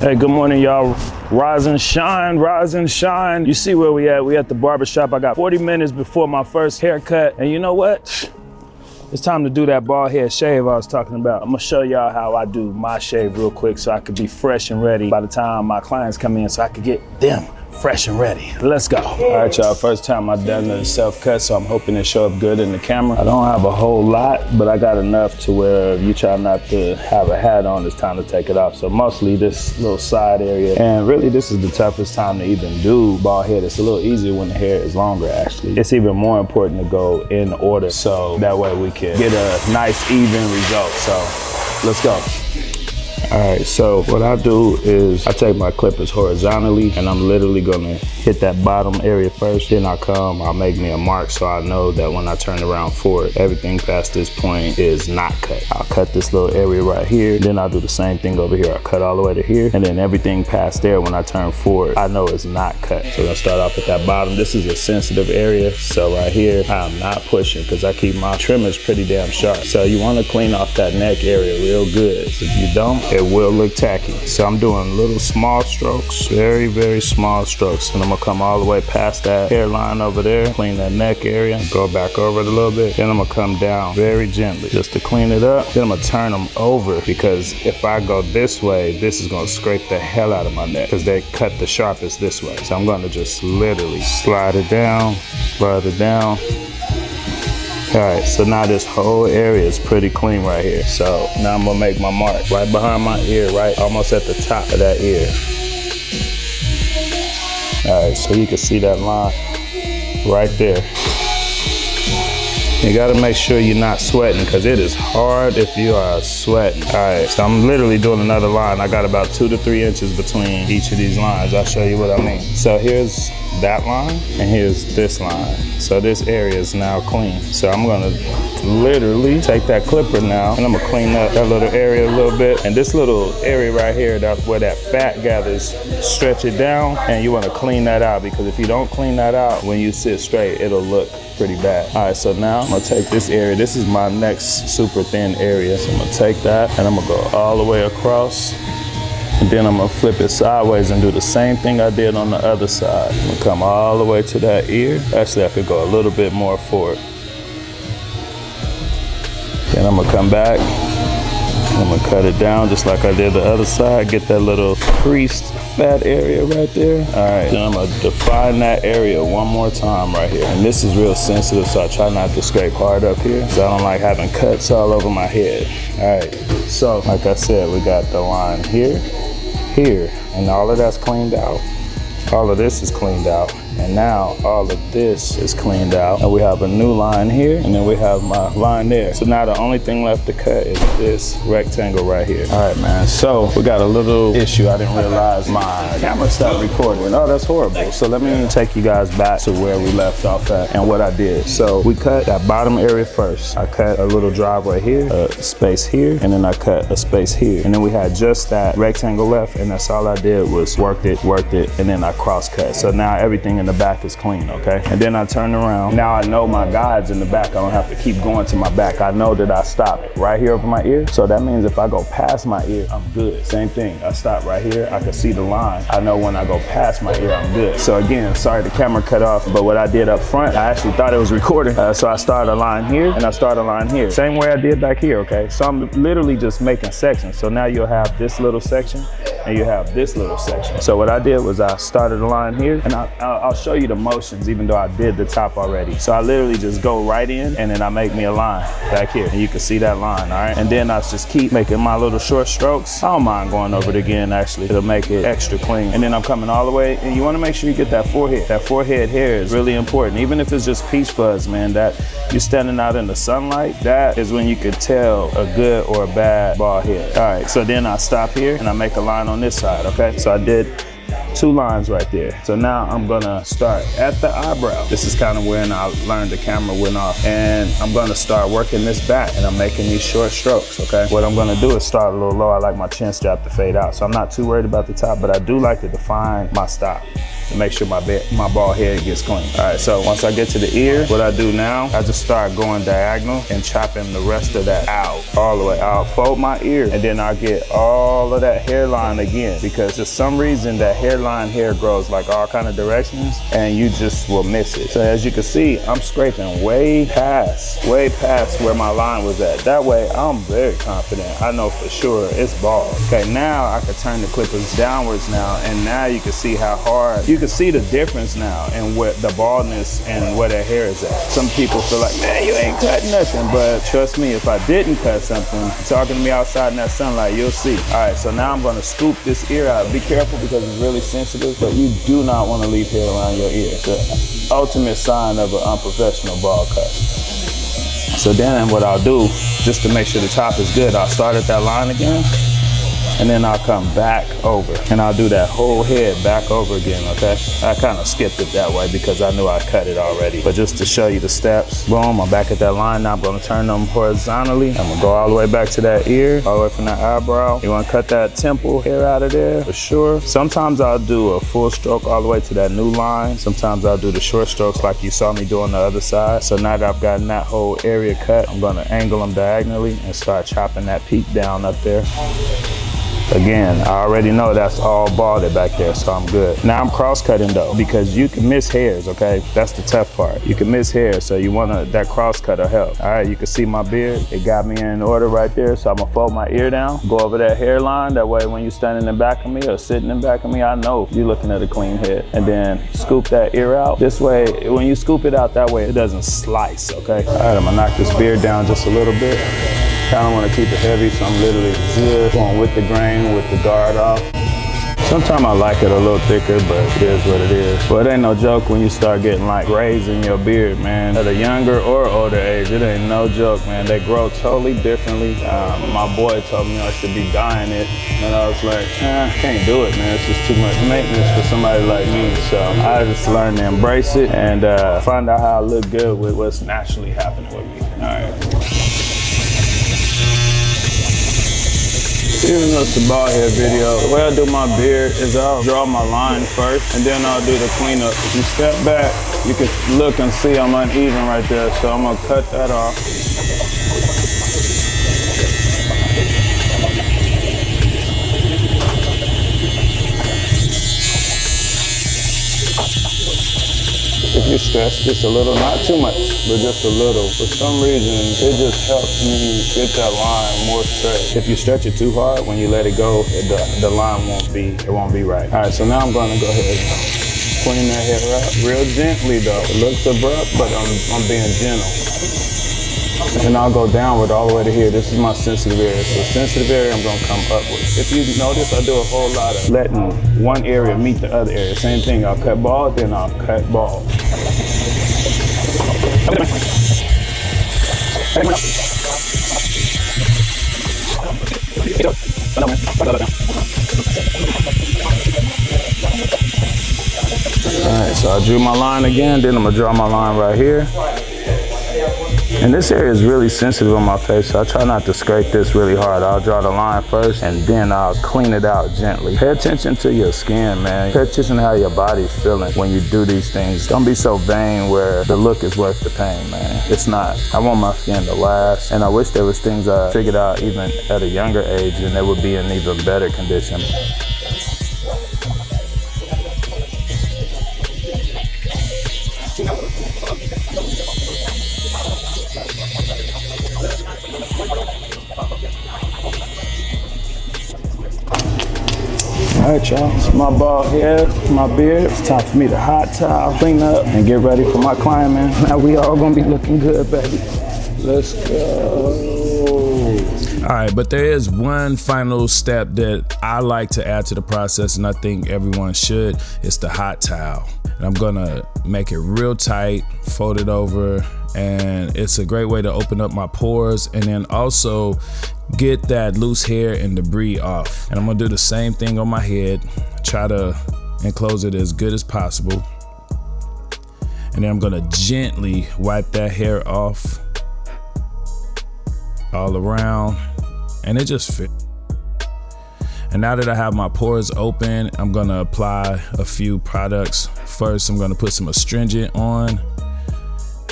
Hey, good morning, y'all. Rise and shine, rise and shine. You see where we at? We at the barber shop. I got 40 minutes before my first haircut. And you know what? It's time to do that bald head shave I was talking about. I'm gonna show y'all how I do my shave real quick so I could be fresh and ready by the time my clients come in so I could get them fresh and ready. Let's go. All right, y'all, first time I've done the self-cut, so I'm hoping it show up good in the camera. I don't have a whole lot, but I got enough to where if you try not to have a hat on, it's time to take it off. So mostly this little side area. And really, this is the toughest time to even do bald head. It's a little easier when the hair is longer, actually. It's even more important to go in order, so that way we can get a nice, even result. So let's go. All right, so what I do is I take my clippers horizontally and I'm literally gonna hit that bottom area first. Then I'll make me a mark so I know that when I turn around forward, everything past this point is not cut. I'll cut this little area right here. Then I'll do the same thing over here. I'll cut all the way to here. And then everything past there, when I turn forward, I know it's not cut. So we're gonna start off at that bottom. This is a sensitive area. So right here, I'm not pushing because I keep my trimmers pretty damn sharp. So you wanna clean off that neck area real good. If you don't, it will look tacky. So I'm doing little small strokes, very, very small strokes. And I'm gonna come all the way past that hairline over there, clean that neck area, go back over it a little bit. Then I'm gonna come down very gently just to clean it up. Then I'm gonna turn them over because if I go this way, this is gonna scrape the hell out of my neck because they cut the sharpest this way. So I'm gonna just literally slide it down, slide it down. All right, so now this whole area is pretty clean right here. So now I'm gonna make my mark right behind my ear, right almost at the top of that ear. All right, so you can see that line right there. You gotta make sure you're not sweating because it is hard if you are sweating. All right, so I'm literally doing another line. I got about 2 to 3 inches between each of these lines. I'll show you what I mean. So here's that line and here's this line. So this area is now clean. So I'm gonna literally take that clipper now and I'm gonna clean up that little area a little bit. And this little area right here, that's where that fat gathers, stretch it down and you wanna clean that out because if you don't clean that out, when you sit straight, it'll look pretty bad. All right, so now I'm gonna take this area. This is my next super thin area. So I'm gonna take that and I'm gonna go all the way across. And then I'm gonna flip it sideways and do the same thing I did on the other side. I'm gonna come all the way to that ear. Actually, I could go a little bit more forward. Then I'm gonna come back. I'm gonna cut it down just like I did the other side. Get that little creased fat area right there. All right, then I'm gonna define that area one more time right here. And this is real sensitive, so I try not to scrape hard up here because I don't like having cuts all over my head. All right, so like I said, we got the line here, here, and all of that's cleaned out. All of this is cleaned out. And now all of this is cleaned out. And we have a new line here, and then we have my line there. So now the only thing left to cut is this rectangle right here. All right, man, so we got a little issue. I didn't realize my camera stopped recording. Oh, that's horrible. So let me take you guys back to where we left off at and what I did. So we cut that bottom area first. I cut a little driveway here, a space here, and then I cut a space here. And then we had just that rectangle left, and that's all I did was worked it, and then I cross cut. So now everything in the back is clean, okay? And then I turn around. Now I know my guides in the back. I don't have to keep going to my back. I know that I stop right here over my ear. So that means if I go past my ear, I'm good. Same thing. I stop right here. I can see the line. I know when I go past my ear, I'm good. So again, sorry the camera cut off, but what I did up front, I actually thought it was recording. So I started a line here and I started a line here. Same way I did back here, okay? So I'm literally just making sections. So now you'll have this little section and you have this little section. So what I did was I started a line here and I'll show you the motions even though I did the top already. So I literally just go right in and then I make me a line back here and you can see that line, all right? And then I just keep making my little short strokes. I don't mind going over it again, actually. It'll make it extra clean. And then I'm coming all the way and you wanna make sure you get that forehead. That forehead hair is really important. Even if it's just peach fuzz, man, that you're standing out in the sunlight, that is when you could tell a good or a bad bald head. All right, so then I stop here and I make a line on this side, okay? So I did 2 lines right there. So now I'm gonna start at the eyebrow. This is kind of when I learned the camera went off. And I'm gonna start working this back and I'm making these short strokes, okay? What I'm gonna do is start a little low. I like my chin strap to fade out. So I'm not too worried about the top, but I do like to define my stop. to make sure my bald head gets clean. All right, so once I get to the ear, what I do now, I just start going diagonal and chopping the rest of that out, all the way. I'll fold my ear, and then I'll get all of that hairline again, because for some reason that hairline hair grows like all kind of directions, and you just will miss it. So as you can see, I'm scraping way past where my line was at. That way, I'm very confident. I know for sure it's bald. Okay, now I can turn the clippers downwards now, and now you can see how hard, you can see the difference now in what the baldness and where the hair is at. Some people feel like, man, you ain't cutting nothing, but trust me, if I didn't cut something, talking to me outside in that sunlight, you'll see. All right, so now I'm gonna scoop this ear out. Be careful because it's really sensitive, but you do not want to leave hair around your ear. It's the ultimate sign of an unprofessional bald cut. So then what I'll do, just to make sure the top is good, I'll start at that line again, and then I'll come back over, and I'll do that whole head back over again, okay? I kind of skipped it that way because I knew I cut it already. But just to show you the steps, boom, I'm back at that line. Now I'm gonna turn them horizontally. I'm gonna go all the way back to that ear, all the way from that eyebrow. You wanna cut that temple hair out of there, for sure. Sometimes I'll do a full stroke all the way to that new line. Sometimes I'll do the short strokes like you saw me do on the other side. So now that I've gotten that whole area cut, I'm gonna angle them diagonally and start chopping that peak down up there. Again, I already know that's all balded back there, so I'm good. Now I'm cross-cutting though, because you can miss hairs, okay? That's the tough part. You can miss hairs, so you wanna, that cross-cut will help. All right, you can see my beard. It got me in order right there, so I'm gonna fold my ear down, go over that hairline. That way when you're standing in back of me or sitting in back of me, I know you're looking at a clean head. And then scoop that ear out. This way, when you scoop it out that way, it doesn't slice, okay? All right, I'm gonna knock this beard down just a little bit. Kind of want to keep it heavy, so I'm literally just going with the grain, with the guard off. Sometimes I like it a little thicker, but it is what it is. But it ain't no joke when you start getting like grays in your beard, man. At a younger or older age, it ain't no joke, man. They grow totally differently. My boy told me I should be dyeing it, and I was like, I can't do it, man. It's just too much maintenance for somebody like me. So I just learned to embrace it and find out how I look good with what's naturally happening with me. All right. Even though it's a bald head video, the way I do my beard is I'll draw my line first, and then I'll do the cleanup. If you step back, you can look and see I'm uneven right there, so I'm gonna cut that off. If you stretch just a little, not too much, but just a little. For some reason, it just helps me get that line more straight. If you stretch it too hard, when you let it go, the line won't be right. All right, so now I'm gonna go ahead and clean that hair up real gently though. It looks abrupt, but I'm being gentle. And I'll go downward all the way to here. This is my sensitive area. So sensitive area, I'm gonna come upwards. If you notice, I do a whole lot of letting one area meet the other area. Same thing, I'll cut bald, then I'll cut bald. All right, so I drew my line again, then I'm gonna draw my line right here. And this area is really sensitive on my face, so I try not to scrape this really hard. I'll draw the line first, and then I'll clean it out gently. Pay attention to your skin, man. Pay attention to how your body's feeling when you do these things. Don't be so vain where the look is worth the pain, man. It's not. I want my skin to last, and I wish there was things I figured out even at a younger age, and they would be in even better condition. All right, y'all, it's my bald head, my beard. It's time for me to hot towel, clean up, and get ready for my client, man. Now we all gonna be looking good, baby. Let's go. All right, but there is one final step that I like to add to the process, and I think everyone should. It's the hot towel. And I'm gonna make it real tight, fold it over, and it's a great way to open up my pores and then also get that loose hair and debris off. And I'm gonna do the same thing on my head, try to enclose it as good as possible. And then I'm gonna gently wipe that hair off all around, and it just fits. And now that I have my pores open, I'm gonna apply a few products. First, I'm gonna put some astringent on.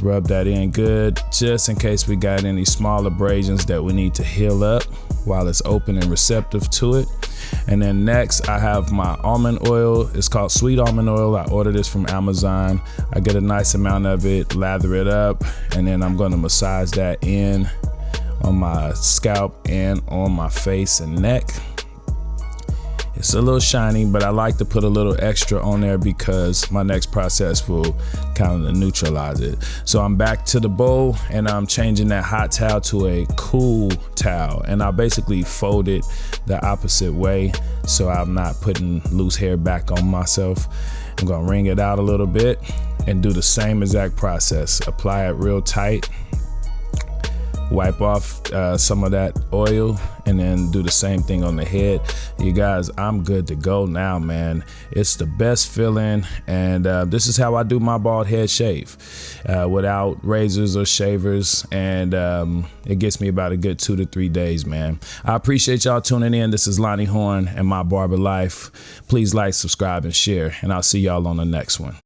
Rub that in good, just in case we got any small abrasions that we need to heal up while it's open and receptive to it. And then next, I have my almond oil. It's called sweet almond oil. I ordered this from Amazon. I get a nice amount of it, lather it up, and then I'm gonna massage that in on my scalp and on my face and neck. It's a little shiny, but I like to put a little extra on there because my next process will kind of neutralize it. So I'm back to the bowl and I'm changing that hot towel to a cool towel. And I basically fold it the opposite way so I'm not putting loose hair back on myself. I'm gonna wring it out a little bit and do the same exact process. Apply it real tight. Wipe off some of that oil and then do the same thing on the head. You guys, I'm good to go now, man. It's the best feeling, and this is how I do my bald head shave without razors or shavers, and it gets me about a good 2 to 3 days, man. I appreciate y'all tuning in. This is Lonnie Horne and my barber life. Please like, subscribe, and share, and I'll see y'all on the next one.